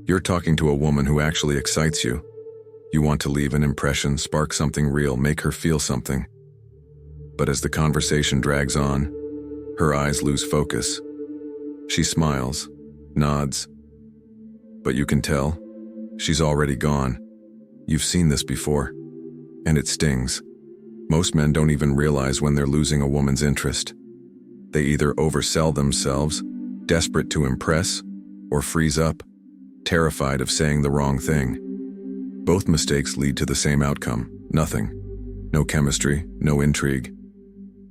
You're talking to a woman who actually excites you. You want to leave an impression, spark something real, make her feel something. But as the conversation drags on, her eyes lose focus. She smiles, nods, but you can tell she's already gone. You've seen this before, and it stings. Most men don't even realize when they're losing a woman's interest. They either oversell themselves, desperate to impress, or freeze up, terrified of saying the wrong thing. Both mistakes lead to the same outcome: nothing. No chemistry, no intrigue.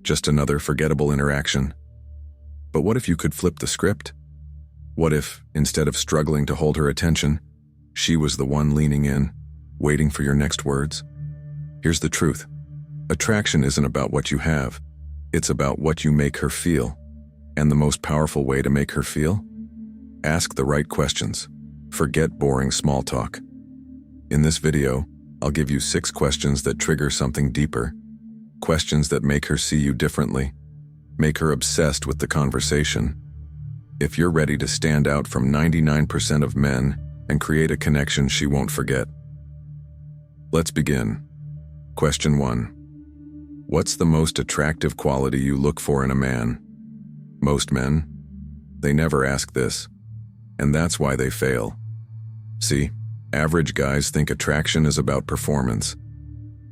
Just another forgettable interaction. But what if you could flip the script? What if, instead of struggling to hold her attention, she was the one leaning in, waiting for your next words? Here's the truth. Attraction isn't about what you have. It's about what you make her feel. And the most powerful way to make her feel? Ask the right questions. Forget boring small talk. In this video, I'll give you 6 questions that trigger something deeper. Questions that make her see you differently. Make her obsessed with the conversation. If you're ready to stand out from 99% of men and create a connection she won't forget. Let's begin. Question 1. What's the most attractive quality you look for in a man? Most men, they never ask this, and that's why they fail. See, average guys think attraction is about performance.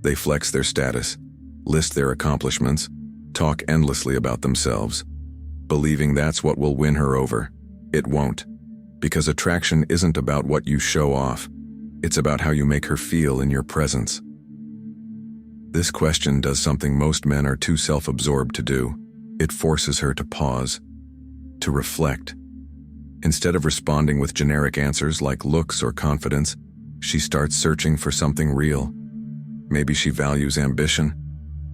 They flex their status, list their accomplishments, talk endlessly about themselves, believing that's what will win her over. It won't, because attraction isn't about what you show off. It's about how you make her feel in your presence. This question does something most men are too self-absorbed to do. It forces her to pause, to reflect. Instead of responding with generic answers like looks or confidence, she starts searching for something real. Maybe she values ambition.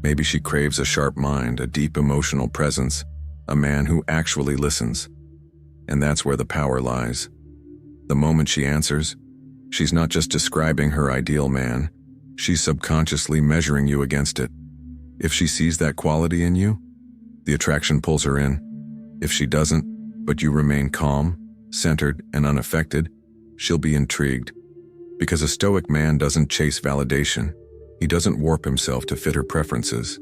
Maybe she craves a sharp mind, a deep emotional presence, a man who actually listens. And that's where the power lies. The moment she answers, she's not just describing her ideal man, she's subconsciously measuring you against it. If she sees that quality in you, the attraction pulls her in. If she doesn't, but you remain calm, centered, and unaffected, she'll be intrigued. Because a stoic man doesn't chase validation. He doesn't warp himself to fit her preferences.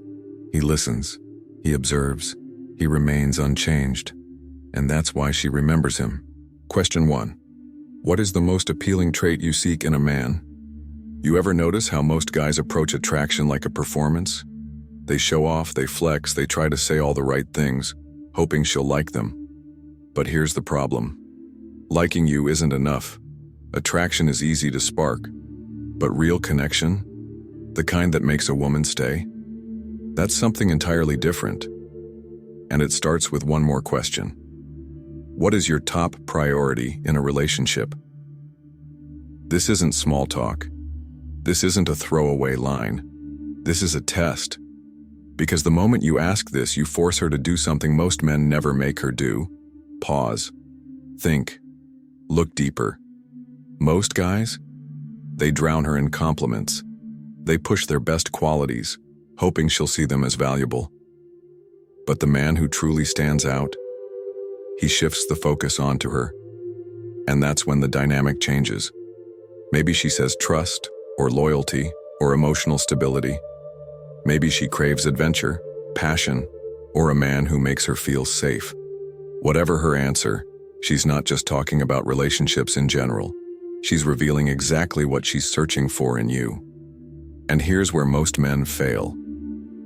He listens, he observes, he remains unchanged. And that's why she remembers him. Question 1. What is the most appealing trait you seek in a man? You ever notice how most guys approach attraction like a performance? They show off, they flex, they try to say all the right things, hoping she'll like them. But here's the problem. Liking you isn't enough. Attraction is easy to spark. But real connection, the kind that makes a woman stay, that's something entirely different. And it starts with one more question. What is your top priority in a relationship? This isn't small talk. This isn't a throwaway line. This is a test. Because the moment you ask this, you force her to do something most men never make her do. Pause. Think. Look deeper. Most guys, they drown her in compliments. They push their best qualities, hoping she'll see them as valuable. But the man who truly stands out, he shifts the focus onto her. And that's when the dynamic changes. Maybe she says trust, or loyalty, or emotional stability. Maybe she craves adventure, passion, or a man who makes her feel safe. Whatever her answer, she's not just talking about relationships in general. She's revealing exactly what she's searching for in you. And here's where most men fail.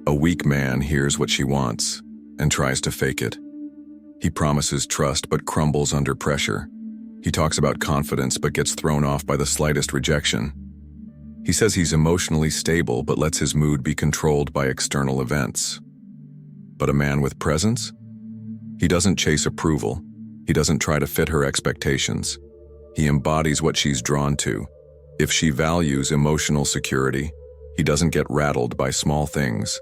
A weak man hears what she wants and tries to fake it. He promises trust but crumbles under pressure. He talks about confidence but gets thrown off by the slightest rejection. He says he's emotionally stable but lets his mood be controlled by external events. But a man with presence? He doesn't chase approval. He doesn't try to fit her expectations. He embodies what she's drawn to. If she values emotional security, he doesn't get rattled by small things.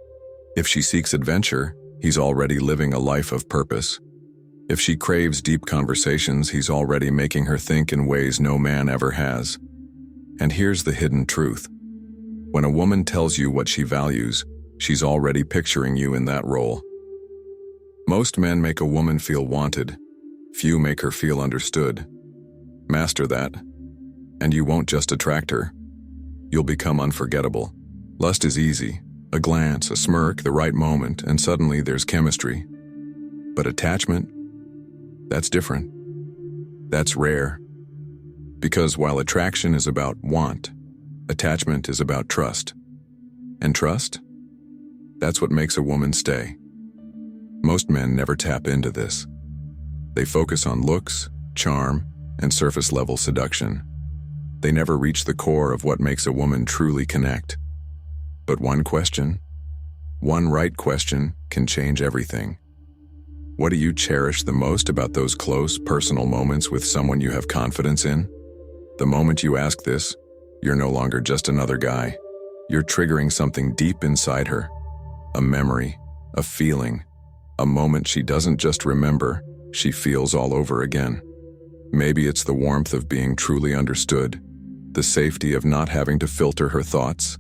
If she seeks adventure, he's already living a life of purpose. If she craves deep conversations, he's already making her think in ways no man ever has. And here's the hidden truth. When a woman tells you what she values, she's already picturing you in that role. Most men make a woman feel wanted. Few make her feel understood. Master that, and you won't just attract her. You'll become unforgettable. Lust is easy. A glance, a smirk, the right moment, and suddenly there's chemistry. But attachment? That's different. That's rare. Because while attraction is about want, attachment is about trust. And trust? That's what makes a woman stay. Most men never tap into this. They focus on looks, charm, and surface-level seduction. They never reach the core of what makes a woman truly connect. But one question, one right question, can change everything. What do you cherish the most about those close, personal moments with someone you have confidence in? The moment you ask this, you're no longer just another guy. You're triggering something deep inside her. A memory, a feeling, a moment she doesn't just remember, she feels all over again. Maybe it's the warmth of being truly understood, the safety of not having to filter her thoughts,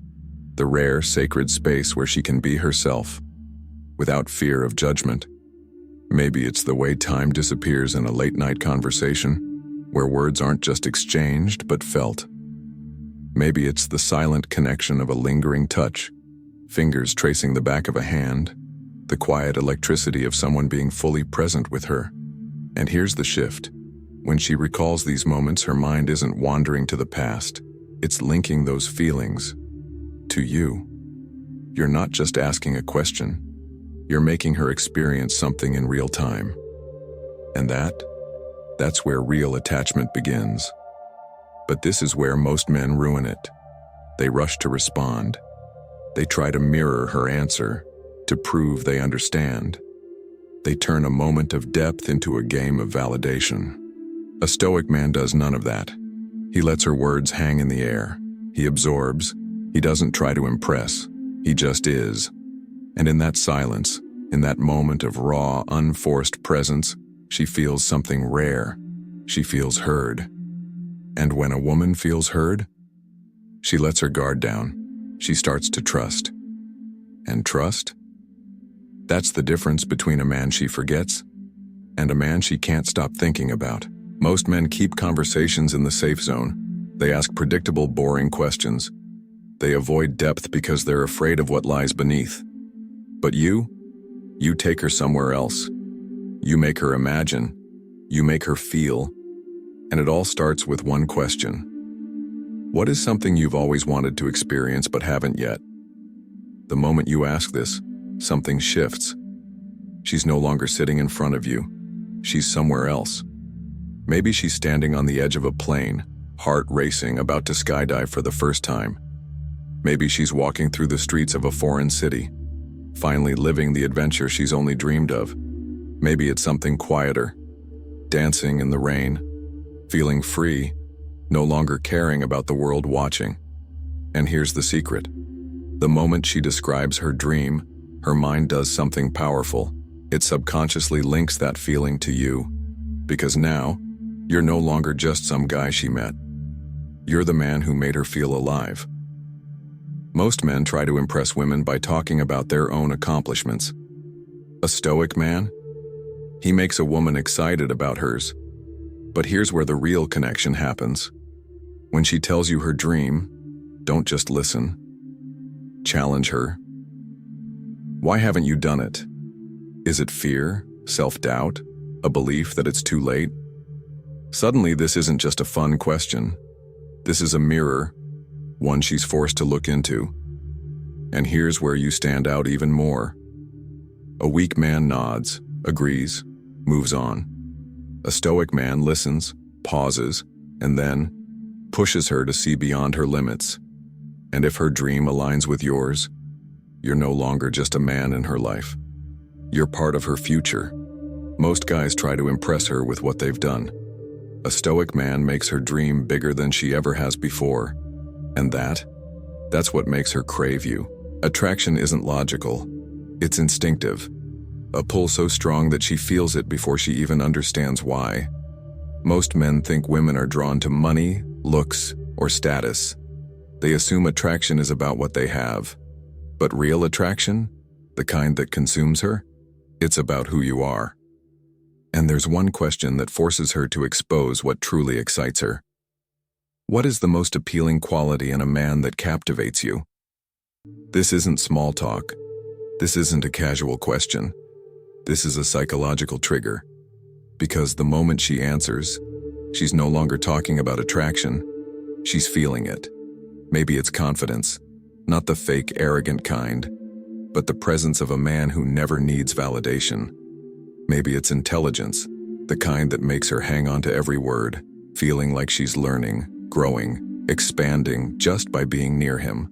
the rare, sacred space where she can be herself, without fear of judgment. Maybe it's the way time disappears in a late-night conversation, where words aren't just exchanged but felt. Maybe it's the silent connection of a lingering touch, fingers tracing the back of a hand, the quiet electricity of someone being fully present with her. And here's the shift. When she recalls these moments, her mind isn't wandering to the past. It's linking those feelings to you. You're not just asking a question. You're making her experience something in real time. And that's where real attachment begins. But this is where most men ruin it. They rush to respond. They try to mirror her answer, to prove they understand. They turn a moment of depth into a game of validation. A stoic man does none of that. He lets her words hang in the air. He absorbs. He doesn't try to impress. He just is. And in that silence, in that moment of raw, unforced presence, she feels something rare. She feels heard. And when a woman feels heard, she lets her guard down. She starts to trust. And trust? That's the difference between a man she forgets and a man she can't stop thinking about. Most men keep conversations in the safe zone. They ask predictable, boring questions. They avoid depth because they're afraid of what lies beneath. But you take her somewhere else. You make her imagine. You make her feel. And it all starts with one question. What is something you've always wanted to experience but haven't yet? The moment you ask this, something shifts. She's no longer sitting in front of you. She's somewhere else. Maybe she's standing on the edge of a plane, heart racing, about to skydive for the first time. Maybe she's walking through the streets of a foreign city, finally living the adventure she's only dreamed of. Maybe it's something quieter, dancing in the rain, feeling free, no longer caring about the world watching. And here's the secret. The moment she describes her dream, her mind does something powerful. It subconsciously links that feeling to you. Because now, you're no longer just some guy she met. You're the man who made her feel alive. Most men try to impress women by talking about their own accomplishments. A stoic man? He makes a woman excited about hers. But here's where the real connection happens. When she tells you her dream, don't just listen. Challenge her. Why haven't you done it? Is it fear, self-doubt, a belief that it's too late? Suddenly, this isn't just a fun question. This is a mirror, one she's forced to look into. And here's where you stand out even more. A weak man nods, agrees, moves on. A stoic man listens, pauses, and then pushes her to see beyond her limits. And if her dream aligns with yours, you're no longer just a man in her life. You're part of her future. Most guys try to impress her with what they've done. A stoic man makes her dream bigger than she ever has before. And that's what makes her crave you. Attraction isn't logical. It's instinctive. A pull so strong that she feels it before she even understands why. Most men think women are drawn to money, looks, or status. They assume attraction is about what they have. But real attraction, the kind that consumes her, it's about who you are. And there's one question that forces her to expose what truly excites her. What is the most appealing quality in a man that captivates you? This isn't small talk. This isn't a casual question. This is a psychological trigger. Because the moment she answers, she's no longer talking about attraction. She's feeling it. Maybe it's confidence, not the fake, arrogant kind, but the presence of a man who never needs validation. Maybe it's intelligence, the kind that makes her hang on to every word, feeling like she's learning, growing, expanding just by being near him.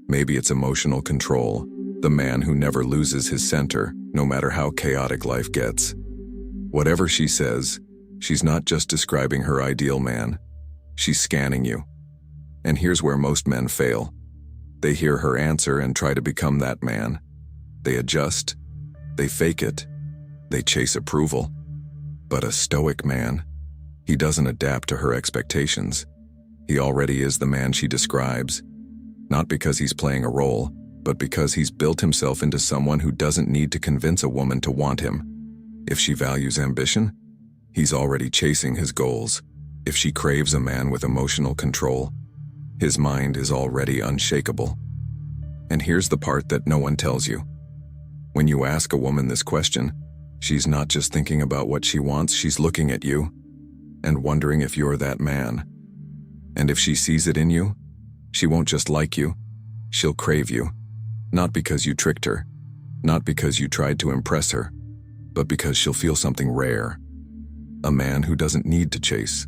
Maybe it's emotional control, the man who never loses his center, no matter how chaotic life gets. Whatever she says, she's not just describing her ideal man. She's scanning you. And here's where most men fail. They hear her answer and try to become that man. They adjust. They fake it. They chase approval. But a stoic man, he doesn't adapt to her expectations. He already is the man she describes. Not because he's playing a role, but because he's built himself into someone who doesn't need to convince a woman to want him. If she values ambition, he's already chasing his goals. If she craves a man with emotional control, his mind is already unshakable. And here's the part that no one tells you. When you ask a woman this question, she's not just thinking about what she wants, she's looking at you and wondering if you're that man. And if she sees it in you, she won't just like you, she'll crave you. Not because you tricked her, not because you tried to impress her, but because she'll feel something rare. A man who doesn't need to chase.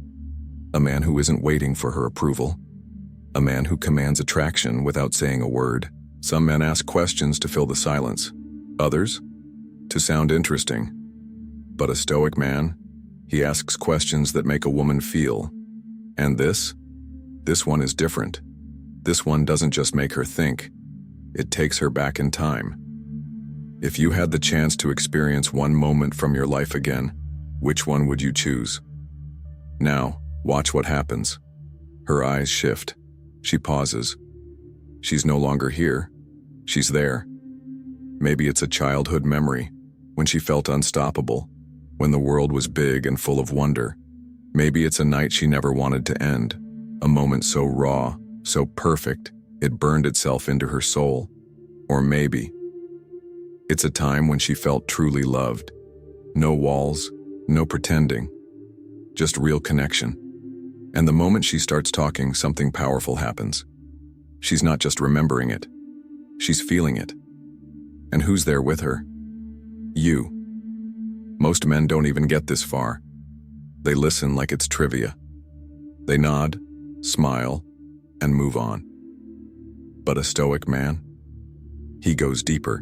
A man who isn't waiting for her approval. A man who commands attraction without saying a word. Some men ask questions to fill the silence. Others, to sound interesting. But a stoic man, he asks questions that make a woman feel. And this one is different. This one doesn't just make her think. It takes her back in time. If you had the chance to experience one moment from your life again, which one would you choose? Now, watch what happens. Her eyes shift. She pauses. She's no longer here. She's there. Maybe it's a childhood memory, when she felt unstoppable, when the world was big and full of wonder. Maybe it's a night she never wanted to end, a moment so raw, so perfect, it burned itself into her soul. Or maybe it's a time when she felt truly loved. No walls, no pretending, just real connection. And the moment she starts talking, something powerful happens. She's not just remembering it, she's feeling it. And who's there with her? You. Most men don't even get this far. They listen like it's trivia. They nod, smile, and move on. But a stoic man? He goes deeper.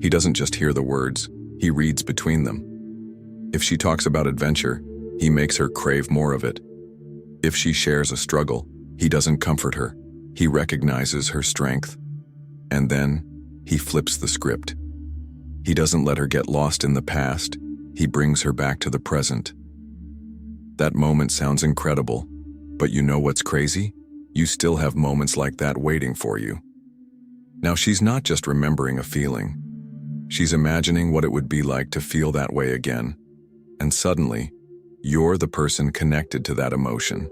He doesn't just hear the words, he reads between them. If she talks about adventure, he makes her crave more of it. If she shares a struggle, he doesn't comfort her. He recognizes her strength. And then, he flips the script. He doesn't let her get lost in the past. He brings her back to the present. That moment sounds incredible, but you know what's crazy? You still have moments like that waiting for you. Now, she's not just remembering a feeling. She's imagining what it would be like to feel that way again. And suddenly, you're the person connected to that emotion.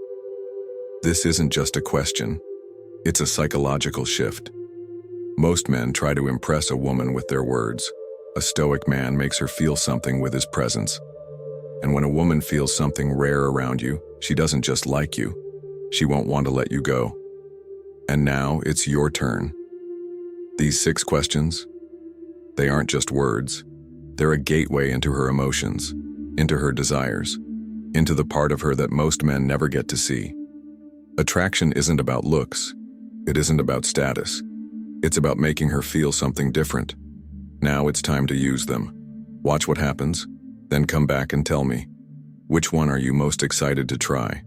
This isn't just a question. It's a psychological shift. Most men try to impress a woman with their words. A stoic man makes her feel something with his presence. And when a woman feels something rare around you, she doesn't just like you. She won't want to let you go. And now it's your turn. These 6 questions, they aren't just words. They're a gateway into her emotions, into her desires, into the part of her that most men never get to see. Attraction isn't about looks. It isn't about status. It's about making her feel something different. Now it's time to use them. Watch what happens, then come back and tell me. Which one are you most excited to try?